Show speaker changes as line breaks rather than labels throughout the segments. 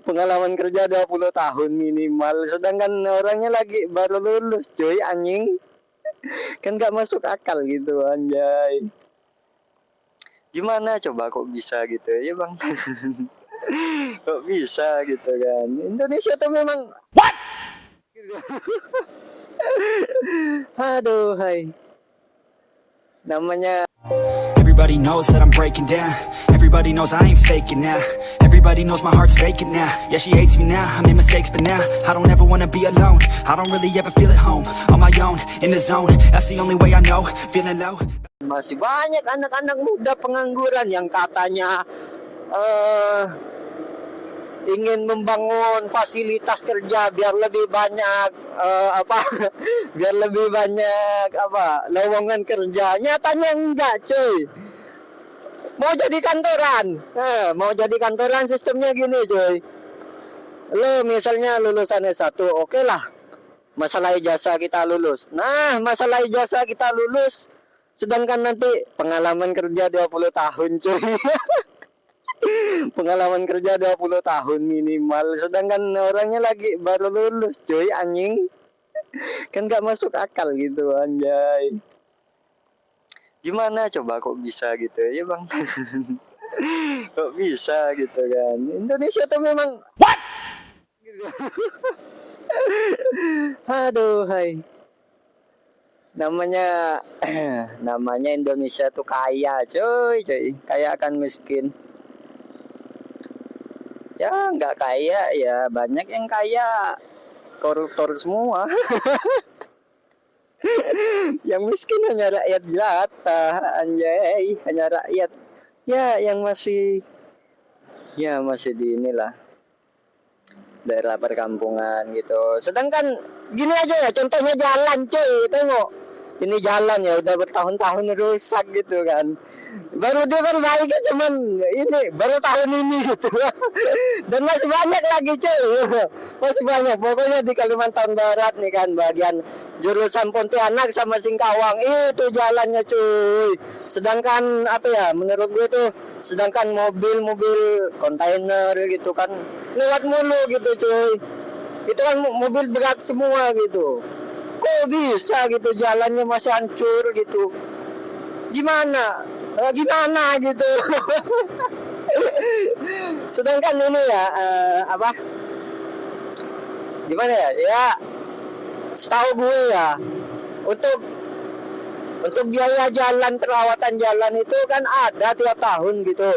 Pengalaman kerja 20 tahun minimal, sedangkan orangnya lagi baru lulus cuy, anjing. Kan gak masuk akal gitu anjay. Gimana coba kok bisa gitu ya bang? Kok bisa gitu kan? Indonesia tuh memang what? Aduh, hai. Namanya
Everybody knows that I'm breaking down. Everybody knows I ain't faking now. Everybody knows my heart's faking now. Yeah, she hates me now, I made mistakes but now I don't ever wanna be alone. I don't really ever feel at home. On my own, in the zone. That's the only way I know. Feeling low.
masih banyak anak-anak muda pengangguran yang katanya ingin membangun fasilitas kerja biar lebih banyak biar lebih banyak lowongan kerja. Nyatanya enggak cuy. Mau jadi kantoran sistemnya gini cuy. Lo misalnya lulusan S1, oke lah, masalah ijazah kita lulus. Nah, masalah ijazah kita lulus, sedangkan nanti pengalaman kerja 20 tahun cuy. Pengalaman kerja 20 tahun minimal, sedangkan orangnya lagi baru lulus cuy, anjing. Kan gak masuk akal gitu anjay. Gimana coba kok bisa gitu ya bang? Kok bisa gitu kan? Indonesia tuh memang what? Aduh, hai. Namanya Indonesia tuh kaya, cuy. Kaya akan miskin. Ya nggak kaya ya, banyak yang kaya, koruptor semua. Yang miskin hanya rakyat jelata, anjay, hanya rakyat ya yang masih di inilah daerah perkampungan gitu. Sedangkan gini aja ya, contohnya jalan cuy, tengok ini jalan ya udah bertahun-tahun rusak gitu kan. Baru diperbaiki cuman ini baru tahun ini gitu. Dan masih banyak lagi cuy. Masih banyak. Pokoknya di Kalimantan Barat nih kan, bagian jurusan Pontianak sama Singkawang itu jalannya cuy. Sedangkan menurut gue tuh, sedangkan mobil kontainer gitu kan lewat mulu gitu cuy. Itu kan mobil berat semua gitu. Kok bisa gitu jalannya masih hancur gitu? Gimana gitu. Sedangkan ini ya gimana ya? Ya setahu gue ya, untuk biaya jalan, perawatan jalan itu kan ada tiap tahun gitu.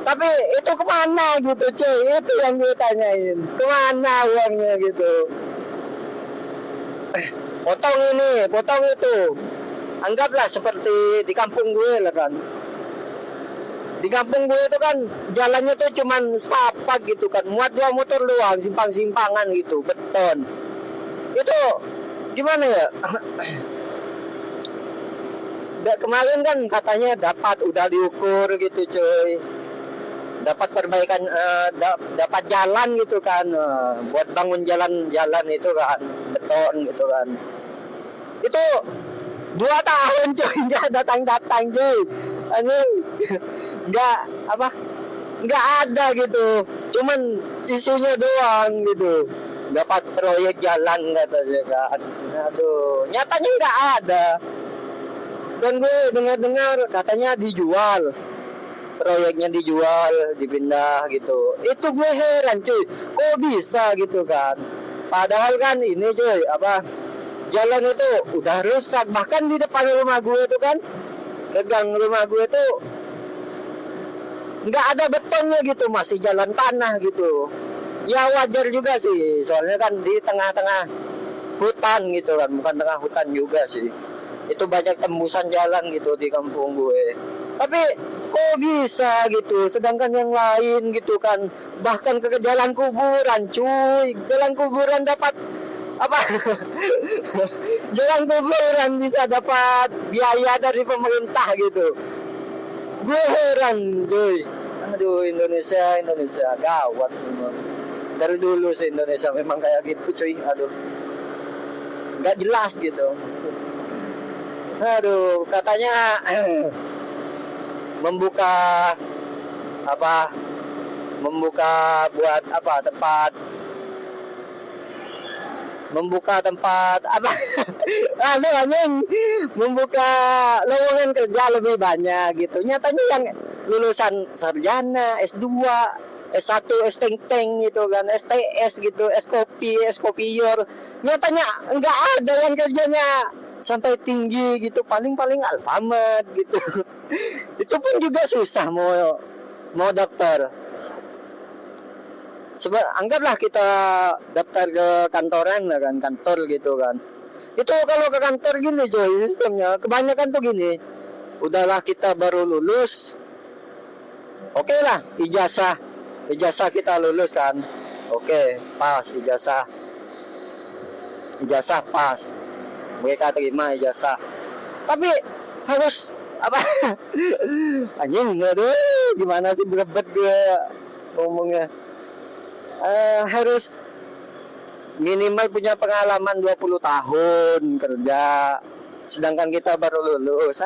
Tapi itu kemana gitu cuy? Itu yang gue tanyain. Kemana uangnya gitu? Potong ini, potong itu. Anggaplah seperti di kampung gue lah kan. Di kampung gue itu kan jalannya tuh cuman setapak gitu kan, muat 2 motor doang, simpang-simpangan gitu, beton. Itu gimana ya? Kemarin kan katanya udah diukur gitu cuy. Dapat perbaikan, dapat jalan gitu kan, buat bangun jalan itu kan, beton gitu kan. Itu 2 tahun cuy, nggak datang cuy. Nggak ada gitu, cuman isunya doang gitu. Dapat proyek jalan katanya kan. Aduh, nyatanya nggak ada. Dan gue dengar katanya dijual, proyeknya dijual, dipindah gitu. Itu gue heran cuy, kok bisa gitu kan? Padahal kan ini cuy, jalan itu udah rusak. Bahkan di depan rumah gue itu kan, gang rumah gue itu nggak ada betonnya gitu, masih jalan tanah gitu. Ya wajar juga sih, soalnya kan di tengah-tengah hutan gitu kan, bukan tengah hutan juga sih. Itu banyak tembusan jalan gitu di kampung gue. Tapi kok bisa gitu, sedangkan yang lain gitu kan, bahkan ke jalan kuburan cuy, jalan kuburan dapat jalan kuburan bisa dapat biaya dari pemerintah gitu. Gue heran cuy. Aduh, Indonesia gawat memang. Dari dulu sih Indonesia memang kayak gitu cuy. Aduh, nggak jelas gitu. Aduh, katanya membuka membuka buat apa tempat apa anjing membuka lowongan kerja lebih banyak gitu. Nyatanya yang lulusan sarjana, S2, S1, S-Teng gitu kan, STS gitu, S-Kopior, nyatanya enggak ada yang kerjanya sampai tinggi gitu, paling Alfamart gitu. Itu pun juga susah mau daftar. Anggaplah kita daftar ke kantoran lah kan, kantor gitu kan. Itu kalau ke kantor gini coy, sistemnya kebanyakan tuh gini. Udahlah kita baru lulus. Oke lah, ijazah kita lulus kan. Oke, pas ijazah pas. Mereka terima ijazah. Tapi harus apa? Anjing, aduh, gimana sih berebet gue ngomongnya. Harus minimal punya pengalaman 20 tahun kerja, sedangkan kita baru lulus.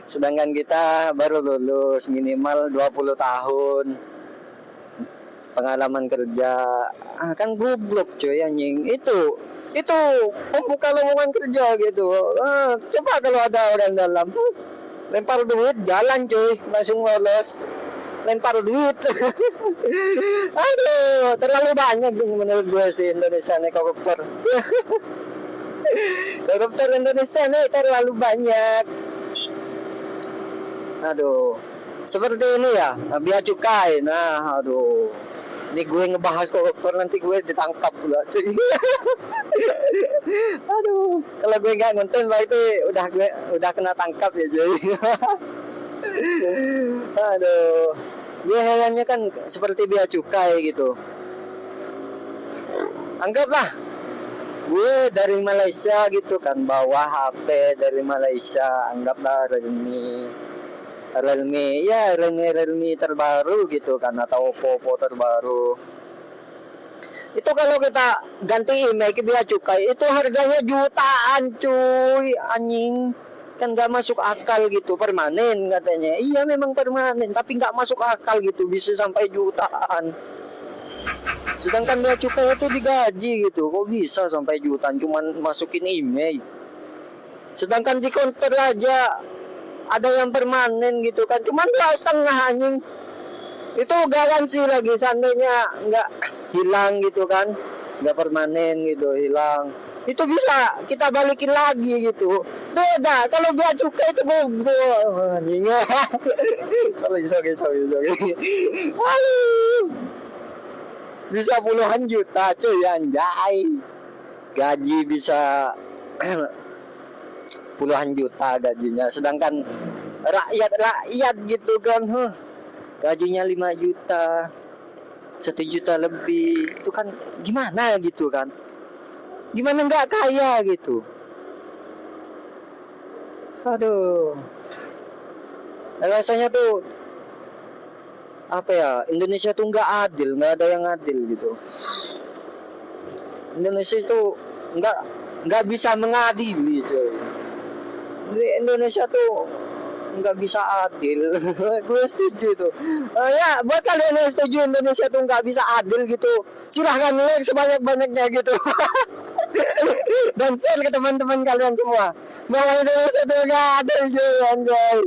Sedangkan kita baru lulus minimal 20 tahun pengalaman kerja. Kan goblok cuy anjing. Itu pembuka lowongan kerja gitu. Coba kalau ada orang dalam lempar duit jalan cuy, langsung lolos. Lempar duit. Aduh, terlalu banyak menurut gue sih Indonesia nih koruptor. Koruptor Indonesia nih terlalu banyak. Aduh, seperti ini ya, biaya cukai. Nah, aduh, ini gue ngebahas koruptor nanti gue ditangkap pula. Aduh, kalau gue nggak nonton berarti udah kena tangkap ya cuy. Aduh, biayanya kan seperti biaya cukai gitu. Anggaplah gue dari Malaysia gitu kan, bawa HP dari Malaysia, anggaplah Realme terbaru gitu kan, atau Oppo terbaru. Itu kalau kita ganti image biaya cukai itu harganya jutaan cuy, anjing. Kan gak masuk akal gitu, permanen katanya. Iya memang permanen, tapi gak masuk akal gitu, bisa sampai jutaan. Sedangkan biaya cukai itu digaji gitu, kok bisa sampai jutaan cuman masukin email. Sedangkan di counter aja ada yang permanen gitu kan, cuman 2,5 anjing. Itu garansi lagi, seandainya nggak hilang gitu kan, nggak permanen gitu, hilang. Itu bisa kita balikin lagi gitu. Beda kalau biaya cukai itu anjing. Sorry. Bisa puluhan juta cuy anjay. Gaji bisa puluhan juta gajinya, sedangkan rakyat gitu kan, gajinya 5 juta, 1 juta lebih. Itu kan gimana gitu kan, gimana nggak kaya gitu. Aduh, rasanya tuh apa ya, Indonesia tuh nggak adil, nggak ada yang adil gitu. Indonesia itu nggak bisa mengadili gitu. Indonesia tuh nggak bisa adil. Gue setuju tuh. Ya buat kalian yang setuju Indonesia tuh nggak bisa adil gitu, silahkan like sebanyak-banyaknya gitu. Dan share ke teman-teman kalian semua bahwa Indonesia tuh nggak adil gitu anjay.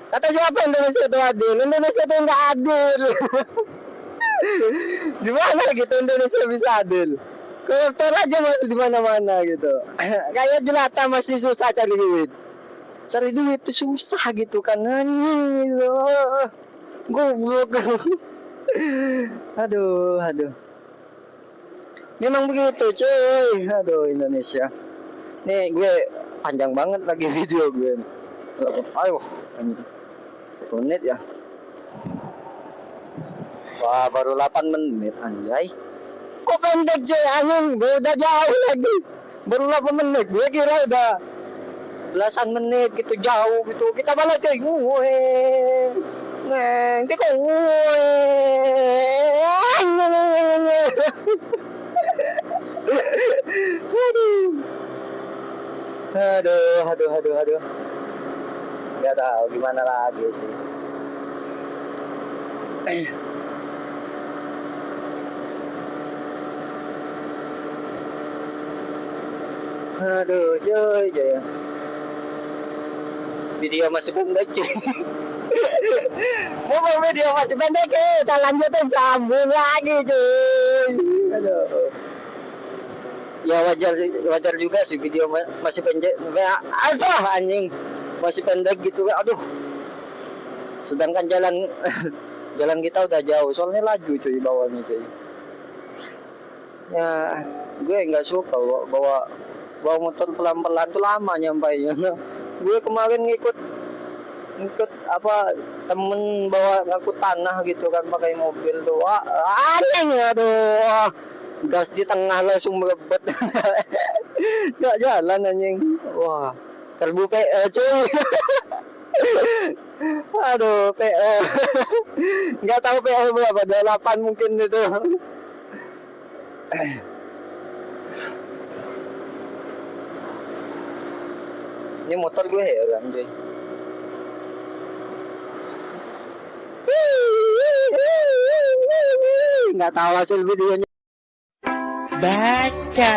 Kata siapa Indonesia itu adil? Indonesia itu nggak adil. Gimana gitu Indonesia bisa adil? Koruptor aja masih di mana-mana gitu. Kayak jelata masih susah cari duit. Cari duit itu susah gitu kan, anjing gitu. Goblok. Aduh. Memang begitu cuy. Aduh Indonesia. Nih gue panjang banget lagi video gue. Ayo, anjing. Menit ya. Wah, baru 8 menit anjay. Kok pendek cuy anjing, udah jauh lagi. Baru 8 menit, gue kira udah belasan menit gitu, jauh gitu. Kita balik cuy. Nanti kok Aduh. nggak tahu gimana lagi sih. Aduh, joy. Video masih pendek cuy. Mau video masih pendek kita lanjutin sambung lagi cuy. Aduh. Ya wajar juga sih video masih pendek. Enggak ada anjing. Masih pendek gitu. Aduh. Sedangkan jalan kita udah jauh. Soalnya laju cuy bawahnya cuy. Ya, gue nggak suka bawa motor pelan-pelan tuh lama nyampainya. Gue kemarin ngikut apa temen bawa ngangkut tanah gitu kan pakai mobil tuh. Anjing aduh. Gas di tengah langsung merebet. Gak jalan anjing. Wah, terbuka cuy. Aduh, PO. Nggak tahu PO berapa, 8 mungkin itu. Ini motor gue heran cuy. Nggak tahu hasil videonya.
Baca.